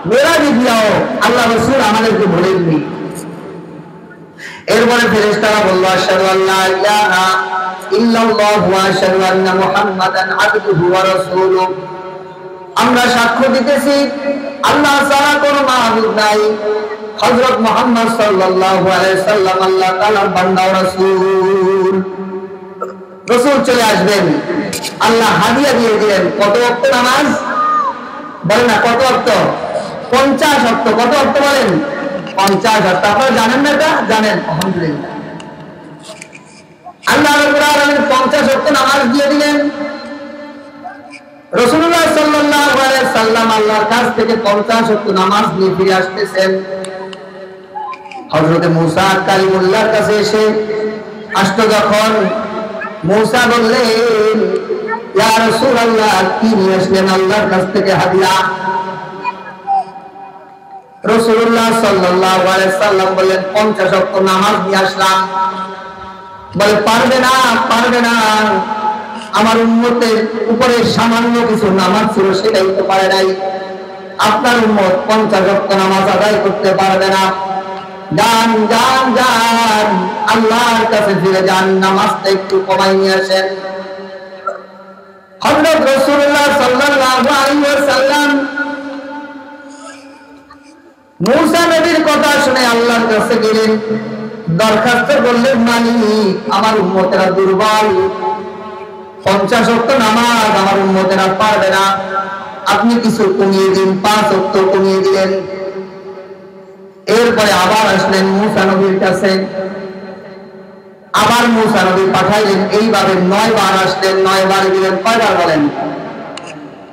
মেরাজে গিয়াও আল্লাহ রাসূল আমাদেরকে বলেননি। এরপরে ফেরেশতারা বলল আশহাদু আল্লা ইলাহা ইল্লাল্লাহু ওয়া আশহাদু আন্না মুহাম্মাদান আবদুহু ওয়া রাসূলুহু, আমরা সাক্ষ্য দিতেছি আল্লাহ ছাড়া কোনো মাবুদ নাই, হযরত মুহাম্মদ সাল্লাল্লাহু আলাইহি সাল্লাম আল্লাহ তাআলার বান্দা ও রাসূল। রাসূল চলে আসবেন, আল্লাহ হাদিয়া দিয়ে দিলেন কত ওয়াক্ত নামাজ বলেন না, কত ওয়াক্ত? 50 ওয়াক্ত। কত ওয়াক্ত বলেন? 50 ওয়াক্ত। আপনারা জানেন না এটা? জানেন, আলহামদুলিল্লাহ। আল্লাহ রাব্বুল আলামিন 50 ওয়াক্ত নামাজ দিয়ে দিলেন। রাসূলুল্লাহ সাল্লাল্লাহু আলাইহি সাল্লাম আল্লাহর কাছ থেকে 50 ওয়াক্ত নামাজ নিয়ে ফিরে আসতেছেন। হযরত মূসা কালিমুল্লাহর কাছে এসে আসতো যখন, মূসা বললেন ইয়া রাসূলুল্লাহ, কি নিয়ে আসলেন আল্লাহর কাছ থেকে হাদিয়া? রাসূলুল্লাহ সাল্লাল্লাহু আলাইহি সাল্লাম বললেন 50 ওয়াক্ত নামাজ নিয়ে আসলাম। বলে পারবে না, পারবে না, আমার উম্মতের উপরে সামান্য কিছু নামাজ ছিল সেটাই তো পারে নাই, আপনার উম্মত 50 ওয়াক্ত নামাজ আদায় করতে পারবে না। যান যান যান, আল্লাহর কাছে ফিরে যান, নামাজটা একটু কমাই নিয়ে আসেন। হযরত রাসূলুল্লাহ সাল্লাল্লাহু আলাইহি ওয়াসাল্লাম মূসা নবীর কথা শুনে আল্লাহর কাছে গেলেন, দরখাস্ত করলেন, মালিক আমার উম্মতেরা দুর্বল, 50 ওয়াক্ত নামাজ আমার উম্মতেরা পারবে না, আপনি কিছু কমিয়ে দিন। 5 ওয়াক্ত কমিয়ে দিলেন। এরপরে আবার আসলেন মূসা নবীর কাছে, আবার মূসা নবী পাঠাইলেন। এইভাবে 9 বার আসলেন, 9 বার দিলেন। কয়বার বলেন?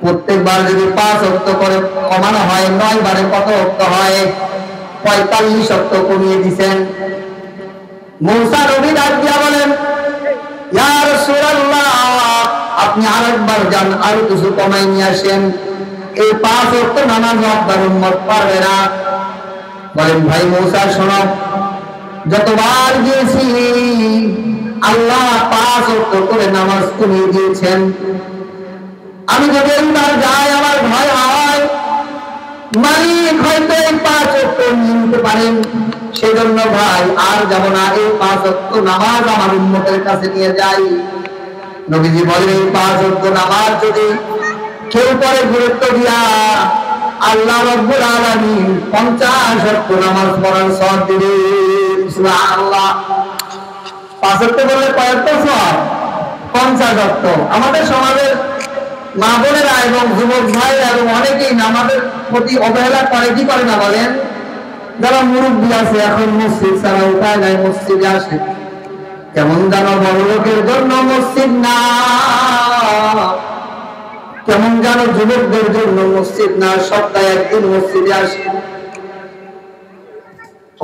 প্রত্যেকবার যদি 5 ওয়াক্ত করে কমানো হয়, 9 বারে কত ওয়াক্ত হয়? 45 ওয়াক্ত কমিয়ে দিবেন। মূসা নবী ডাক দিয়া বলেন, ইয়া রাসূলুল্লাহ, আপনি আরেকবার যান, আর কিছু কমাই নিয়ে আসেন, এই 5 ওয়াক্ত নামাজ আপনার উম্মত পারবে না। বলেন ভাই মূসা শোনো, যতবার গিয়েছি আল্লাহ 5 ওয়াক্ত করে নামাজ কমিয়ে দিয়েছেন, আমি যদি এইবার যাই আমার ভয় হয় মালিক হয়তো এই 5 ওয়াক্ত নিতে পারেন, সেজন্য ভাই আর যাব না, এই 5 ওয়াক্ত নামাজ আমার উম্মতের কাছে নিয়ে যাই। নবীজি বলেন এই 5 ওয়াক্ত নামাজ যদি কেউ পরে গুরুত্ব দিয়া আল্লাহ রাব্বুল আলামিন 50 ওয়াক্ত নামাজ পড়ার সওয়াব দিবেন। সুবহানাল্লাহ। 5 ওয়াক্ত বললে কয়টা সওয়াব? 50 ওয়াক্ত। আমাদের সমাজের মা বোনেরা এবং যুবক ভাইরা এবং অনেকেই নামাজের প্রতি অবহেলা করে, কি করে না বলেন? যারা মুরব্বী আছে এখন মসজিদ ছাড়া উপায় নাই, মসজিদে আসে কেমন জানো বড় লোকের জন্য মসজিদ না, কেমন জানো যুবকদের জন্য মসজিদ না, সপ্তাহে একদিন মসজিদে আসে।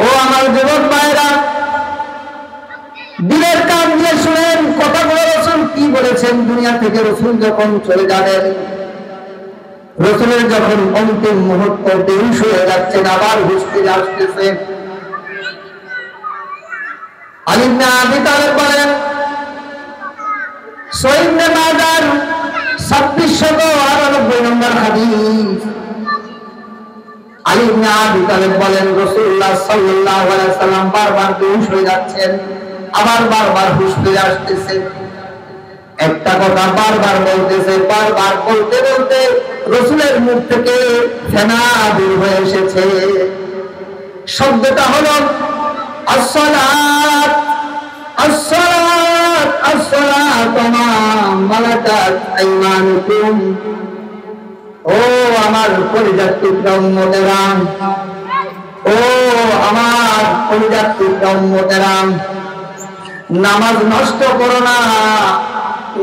ও আমার যুবক ভাইরা, দিলের কান দিয়ে শুনেন কথাগুলো রাসূল কি বলেছেন। দুনিয়া থেকে রাসূল যখন চলে যাবেন, রাসূলের যখন অন্তিম মুহূর্ত বেহুশ হয়ে যাচ্ছেন, আবার হুঁশ ফিরে আসতেছে, আলী ইবনে আবি তালেব বলেন, সহিহ ইবনে মাজাহ 2698 নম্বর হাদিস, আলী ইবনে আবি তালেব বলেন রাসূলুল্লাহ সাল্লাল্লাহু আলাইহি সাল্লাম বারবার বেহুশ হয়ে যাচ্ছেন, আবার বারবার হুঁশ ফিরে আসতেছে, একটা কথা বারবার বলতেছে, বারবার বলতে বলতে রাসূলের মুখ থেকে ফেনা বের হয়ে এসেছে। শব্দটা হলো আসসালাত আসসালাত আসসালাত মা মালাকাত আইমানুকুম। ও আমার কলিজার টুকরা উম্মতেরা, ও আমার কলিজার টুকরা উম্মতেরা, নামাজ নষ্ট করো না,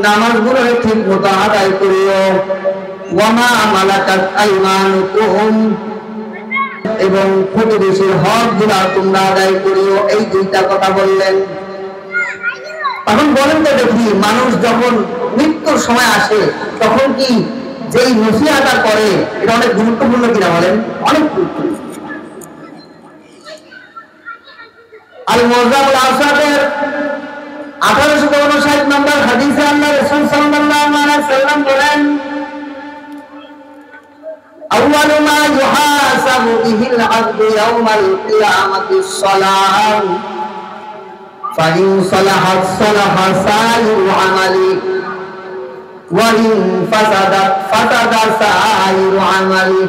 নামাজগুলো ঠিক মতো আদায় করিও। ওয়ামা মালাকাত আইমানুকুম, এবং প্রতিবেশীর হক গুলা তোমরা আদায় করিও। এই 2টা কথা বললেন। এখন বলেন তো দেখি, মানুষ যখন মৃত্যুর সময় আসে তখন কি যেই নসিহতটা করে এটা অনেক গুরুত্বপূর্ণ কিনা বলেন? অনেক গুরুত্বপূর্ণ। আল মুআজ্জামুল আসাদের 1859 নম্বর হাদিসে আল্লাহ রাসূল সাল্লাল্লাহু আলাইহি ওয়াসাল্লাম বলেন, আউয়ালু মা ইউহাস বিহিল আবদু ইয়াউমাল কিয়ামাতিস সালাহ ফাইন সালাহাত সালাহা সাইরু আমালি ওয়া ইন ফাসাদাত ফাসাদা সাইরু আমালি।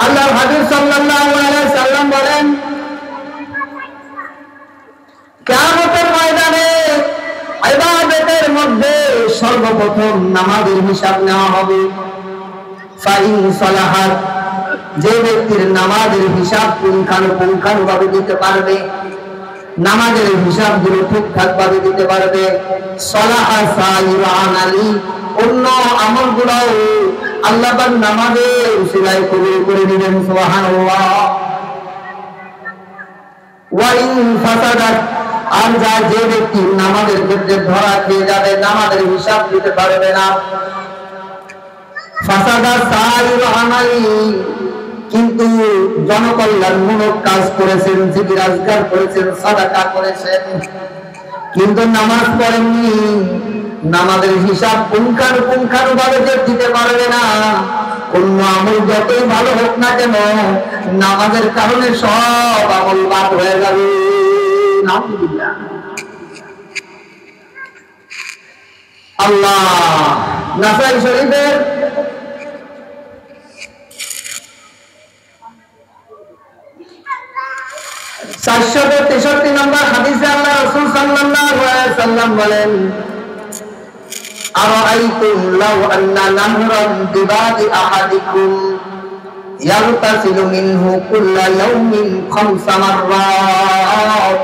আল্লাহর হাবিব সাল্লাল্লাহু আলাইহি সাল্লাম বলেন, কিয়ামতের ময়দানে ইবাদতের মধ্যে সর্বপ্রথম নামাজের হিসাব নেওয়া হবে। ফাইন সালাহাত, যে ব্যক্তির নামাজের হিসাব পুঙ্খানুপুঙ্খানুভাবে দিতে পারবে, নামাজের হিসাবগুলো ঠিকঠাক ভাবে দিতে পারবে, সালাহা সাইরু আমালি, অন্য আমলগুলোও আল্লাহ পাক নামাজের উসিলায় কবুল করে দিবেন। সুবহানাল্লাহ। ওয়া ইন ফাসাদাত, আর যে ব্যক্তি নামাজের ক্ষেত্রে ধরা খেয়ে যাবে, নামাজের হিসাব দিতে পারবে না, ফাসাদা সাইরু আমালি, কিন্তু জনকল্যাণমূলক কাজ করেছেন, জিকির আজকার করেছেন, সাদাকা করেছেন, কিন্তু নামাজ পড়েননি, নামাজের হিসাব পুঙ্খানুপুঙ্খানুভাবে যে দিতে পারবে না, অন্য আমল যতই ভালো হোক না কেন, নামাজের কারণে সব আমল বাদ হয়ে যাবে। নাউযুবিল্লাহ। আল্লাহ নাসাই শরীফের 463 নম্বর হাদিসে আল্লাহ রাসূল সাল্লাল্লাহু আলাইহি সাল্লাম বলেন, আরাআইতুম লাউ আন্না নাহরান বিবাদি আহাদিকুম ইয়াগতাসিলু মিনহু কুল্লা ইয়াউমিন 5 মাররাত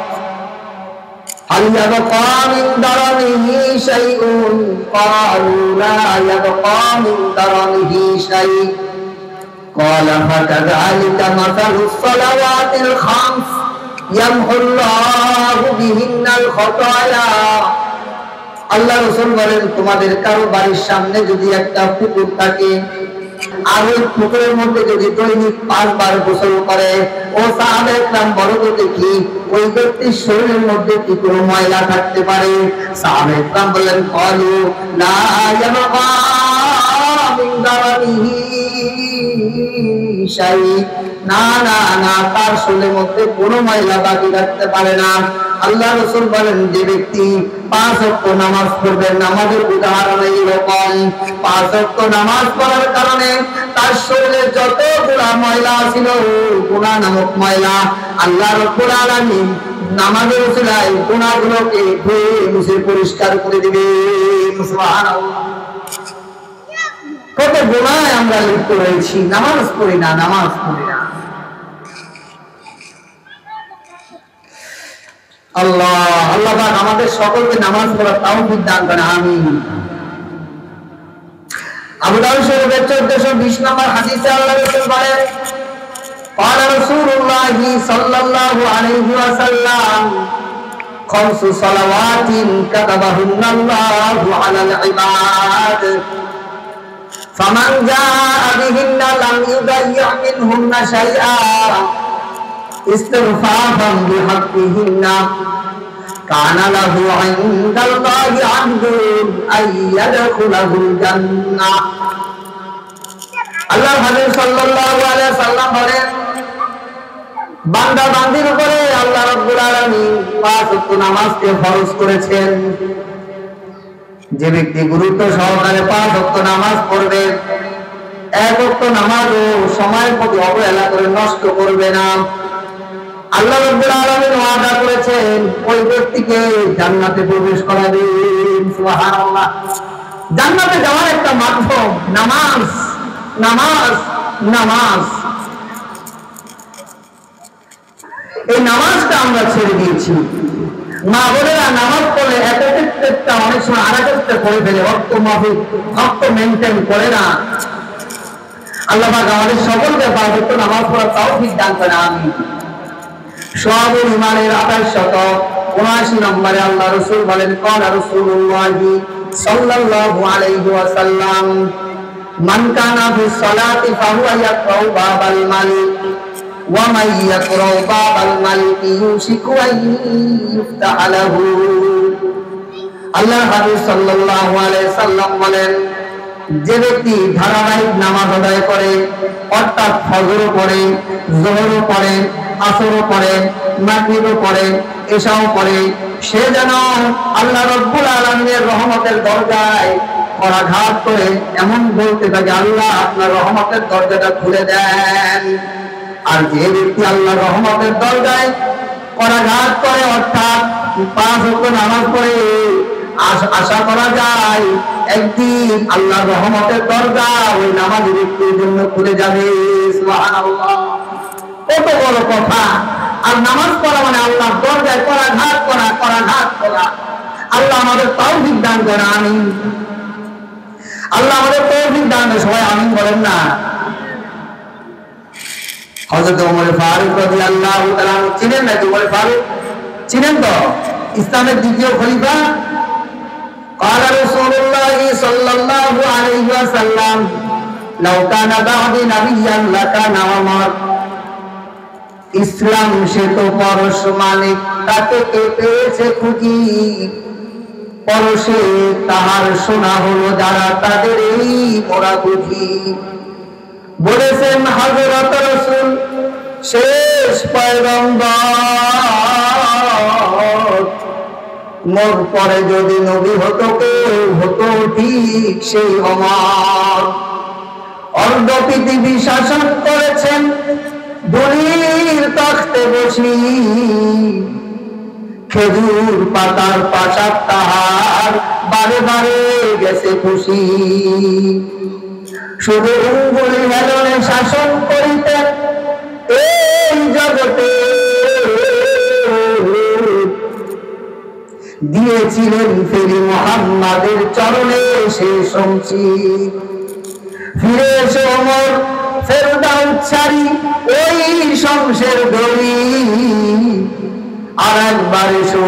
হাল ইয়াবকা মিন দারানিহি শাইউন ক্বালু লা ইয়াবকা মিন দারানিহি শাই ক্বালা ফাকাযালিকা মাসালুস সালাওয়াতিল খামস ইয়ামহুল্লাহু বিহিন্নাল খাতায়া। আল্লাহ রাসূল বলেন, তোমাদের কারো বাড়ির সামনে যদি একটা পুকুর থাকে, আর ওই পুকুরের মধ্যে যদি দৈনিক 5 বার গোসল করে, ও সাহাবায়ে কেরাম বড় তো দেখি ওই ব্যক্তির শরীরের মধ্যে কি কোনো ময়লা থাকতে পারে? সাহাবায়ে কেরাম বললেন, ক্বালু লা ইয়াবকা মিন দারানিহি শাই, না না না, তার শরীরের মধ্যে কোনো ময়লা বাকি রাখতে পারে না। আল্লাহ রাসূল বলেন, যে ব্যক্তি 5 ওয়াক্ত নামাজ পড়বে, নামাজের উদাহরণ এইরকম, 5 ওয়াক্ত নামাজ পড়ার কারণে তার শরীরে যত গুনাহ ময়লা ছিল, গুনাহ নামক ময়লা আল্লাহ রাব্বুল আলামিন নামাজের উসিলায় গুনাহগুলোকে ধুয়ে মুছে পরিষ্কার করে দিবেন। সুবহানাল্লাহ। কত গুনাহে আমরা লিপ্ত রয়েছি, নামাজ পড়ি না, নামাজ পড়ি না। আল্লাহ আল্লাহ পাক আমাদের সকলকে নামাজ পড়ার তৌফিক দান করেন, আমিন। আবু দাউদ শরীফের 1420 নম্বর হাদিসে আল্লাহ রাসূল বলেন, قال رسول الله صلى الله عليه وسلم خمس صلوات كتبهن الله على العباد فمن جاء بهن لم يضيع منهن شيئا استغفافا بحقهن كان له عند الله عهد أن يدخله الجنة। আল্লাহর হাবিব সাল্লাল্লাহু আলাইহি সাল্লাম বলেন, বান্দা বান্দির উপরে আল্লাহ রাব্বুল আলামিন 5 ওয়াক্ত নামাজকে ফরজ করেছেন। যে ব্যক্তি গুরুত্ব সহকারে 5 ওয়াক্ত নামাজ পড়বে, 1 ওয়াক্ত নামাজও সময়ের প্রতি অবহেলা করে নষ্ট করবে না, আল্লাহ রাব্বুল আলামিন ওয়াদা করেছেন ওই ব্যক্তিকে জান্নাতে প্রবেশ করাবেন। সুবহানাল্লাহ। জান্নাতে যাওয়ার একটা মাধ্যম নামাজ, নামাজ, নামাজ। এই নামাজটা আমরা ছেড়ে দিয়েছি। মা বোনেরা নামাজ পড়লে একটা অনেক সময় আরেকটা করে ফেলে, অর্থ মাফিক, অর্থ মেনটেন করে না। আল্লাহ পাক আমাদের সকলকে 5 ওয়াক্ত নামাজ পড়ার তৌফিক দান করেন, আমিন। শুআবুল ঈমানের 2879 নম্বরে আল্লাহ রাসূল বলেন, ক্বালা রাসূলুল্লাহি সাল্লাল্লাহু আলাইহি ওয়াসাল্লাম মান কানা ফি সালাতি ফাহুয়া ইয়াকরাউ বাবাল মালিক ওয়া মান ইয়াকরাউ বাবাল মালিক ইউশিকু আন ইফতাহা লাহু। আল্লাহর হাবিব সাল্লাল্লাহু আলাইহি সাল্লাম বলেন, যে ব্যক্তি ধারাবাহিক নামাজ আদায় করে, অর্থাৎ ফজরও পড়ে, যোহরও পড়ে, আসরও পড়ে, মাগরিবও পড়ে, এশাও পড়ে, সে যেন আল্লাহ রাব্বুল আলামিনের রহমতের দরজায় করাঘাত করে এমন বলতে থাকে, আল্লাহ আপনার রহমতের দরজাটা খুলে দেন। আর যে ব্যক্তি আল্লাহ রহমতের দরজায় করাঘাত করে, অর্থাৎ 5 ওয়াক্ত নামাজ পড়ে, আশা করা যায় একদিন আল্লাহ রহমতের দরজা ওই নামাজি ব্যক্তির জন্য খুলে যাবে। সুবহানাল্লাহ, কত বড় কথা! আর নামাজ পড়া মানে আল্লাহর দরজায় করাঘাত করা, করাঘাত করা। আল্লাহ আমাদের তৌফিক দান করে, আমিন। আল্লাহ আমাদের তৌফিক দান করে, সবাই আমিন বলেন না। হযরত ওমর ফারুক রাদিয়াল্লাহু তাআলা চিনেন নাকি? ওমর ফারুক চিনেন তো? ইসলামের দ্বিতীয় খলিফা। قال رسول الله صلى الله عليه وسلم لو كان بعدي نبيا لكان عمر। ইসলাম সে তো পরশ মালিক, তাকে কে পেয়েছে খুঁজি, পরশে তাহার শোনা হলো যারা, তাদের এই মোরা বুঝি। বলেছেন হযরত রাসূল শেষ পয়গম্বর, মোর পরে যদি নবী হতো কেউ, হতো ঠিক সেই ওমর। অর্ধ পৃথিবী শাসন করেছেন ধনীর তখতে বসি, খেজুর পাতার পাশার তাহার বারে বারে গেছে খুশি। শুধু অঙ্গুলি হেলনে শাসন করিতেন এই জগতে, দিয়েছিলেন ফেরি মুহাম্মাদের চরণে শেষ অংশী। ফিরে এসে ওমর ফেরদাউস ছাড়ি ওই শমশের দড়ি, আর একবার এসো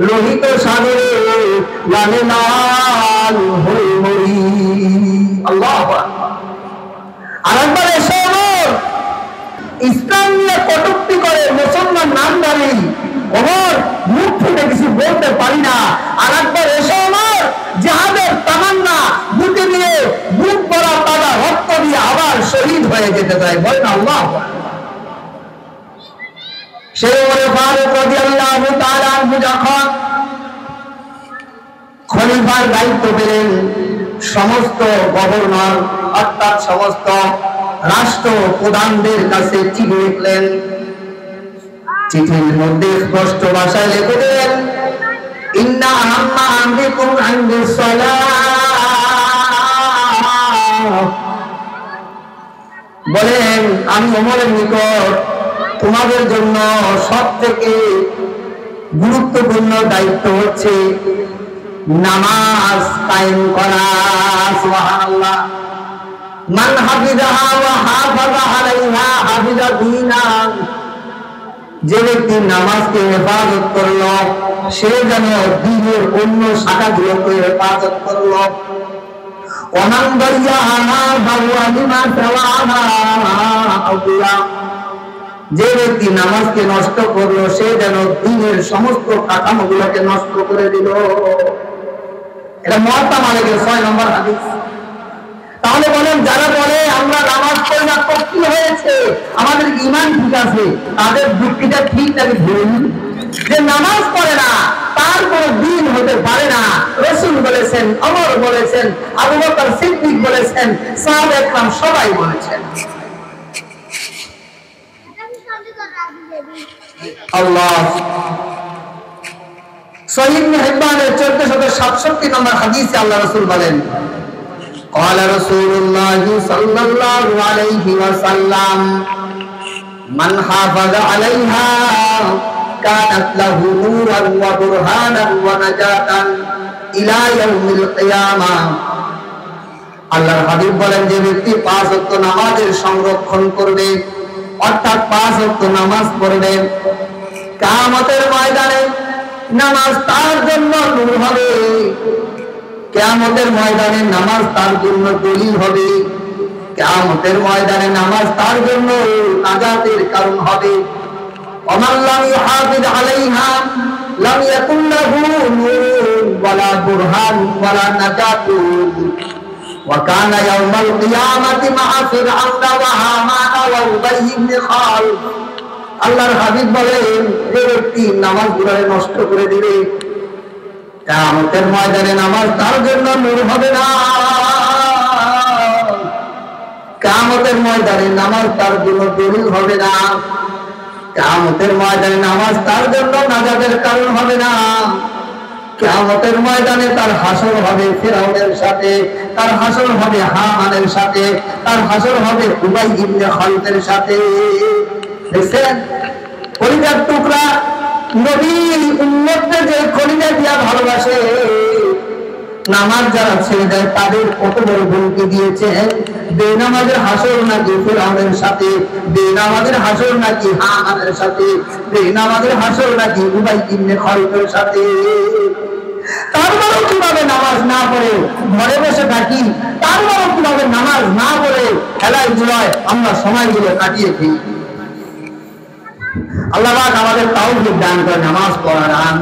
লোহিত সাগরে গানে লাল হই মরি। আল্লাহু আকবার। আর একবার এসো ওমর ইসলাম নিয়ে কটূক্তি করে মুসলমান নামধারী, ওমর মুখ ফুটে কিছু বলতে পারি না। আর একবার এসো ওমর জিহাদের তামান্না বুকে নিয়ে বুক ভরা তাজা রক্ত দিয়ে আবার শহীদ হয়ে যেতে চাই, বলেন আল্লাহু আকবার। সেই ওমর ফারুক রাদিয়াল্লাহু তাআলা আনহু যখন খলিফার দায়িত্ব পেলেন, সমস্ত গভর্নর অর্থাৎ সমস্ত রাষ্ট্র প্রধানদের কাছে চিঠি লিখলেন। চিঠির মধ্যে স্পষ্ট ভাষায় লিখে দেন, ইন্না আম্মা আমরিকুম ইনদাস সালাহ। বলেন আমি ওমরের নিকট তোমাদের জন্য সবথেকে গুরুত্বপূর্ণ দায়িত্ব হচ্ছে নামাজ কায়েম করা। সুবহানাল্লাহ। মান হাফিজাহা ওয়া হাফাযা আলাইহা হাফিজা দীনান। যে ব্যক্তি নামাজকে হেফাজত করলো, সে যেন দ্বীনের অন্য শাখাগুলোকে হেফাজত করলো। ওমান দাইয়াহা ফাহুয়া লিমা সাওয়াহা আউলিয়া। যে ব্যক্তি নামাজকে নষ্ট করলো, সে যেন দ্বীনের সমস্ত কাঠামোগুলোকে নষ্ট করে দিল। এটা মুয়াত্তা মালিকের 6 নম্বর হাদিস। তাহলে বলেন যারা বলে আমরা নামাজ পড়ি না তো কি হয়েছে, আমাদের ঈমান ঠিক আছে, তাদের যুক্তিটা ঠিক নাকি ভুল? যে নামাজ পড়ে না তার কোনো দ্বীন হতে পারে না। রাসূল বলেছেন, ওমর বলেছেন, আবু বকর সিদ্দিক বলেছেন, সাহাবায়ে কেরাম সবাই বলেছেন। আল্লাহ সহিহ ইবনে হিব্বানের 1467 নম্বর হাদিসে আল্লাহ রাসূল বলেন, قال رسول الله صلى الله عليه وسلم من حافظ عليها كانت له نورا وبرهانا ونجاة إلى يوم القيامة। আল্লাহর হাবিব বলেন, যে ব্যক্তি 5 ওয়াক্ত নামাজের সংরক্ষণ করবে, অর্থাৎ 5 ওয়াক্ত নামাজ পড়বে, কিয়ামতের ময়দানে নামাজ তার জন্য নূর হবে। কিয়ামতের ময়দানে নামাজ তার জন্য দলিল হবে। কিয়ামতের ময়দানে নামাজ তার জন্য নাজাতের কারণ হবে। ওমান লাম ইউহাফিজ আলাইহা লাম ইয়াকুন লাহু নূরুন ওয়ালা বুরহান ওয়ালা নাজাতুন وكان يوم القيامة مع فرعون وهامان وأبي بن خلف আল্লাহর হাবিব বলেন যে ব্যক্তি নামাজ গুলোকে নষ্ট করে দিবে কিয়ামতের ময়দানে নামাজ তার জন্য নূর হবে না। কিয়ামতের ময়দানে নামাজ তার জন্য দলিল হবে না। কিয়ামতের ময়দানে নামাজ তার জন্য নাজাতের কারণ হবে না। কিয়ামতের ময়দানে তার হাসর হবে ফিরআউনের সাথে, তার হাসর হবে হামানের সাথে, তার হাসর হবে উবাই ইবনে খালদের সাথে। দেখছেন কলিজার টুকরা নবী উম্মতদের যে কলিজা দিয়া ভালোবাসে, নামাজ যারা ছেড়ে দেয় তাদের কত বড় হুমকি দিয়েছেন। বেনামাজের হাসর নাকি ফিরআউনের সাথে, বেনামাজের হাসর নাকি হামানের সাথে, বেনামাজের হাসর নাকি উবাই ইবনে খালদের সাথে। তারপরেও কিভাবে নামাজ না পড়ে ঘরে বসে থাকি, তারপরেও কিভাবে নামাজ না পড়ে খেলায় ধুলায় আমরা সময়গুলো কাটিয়ে দিই। আল্লাহ পাক আমাদের তাওফিক দান করে নামাজ পড়ার।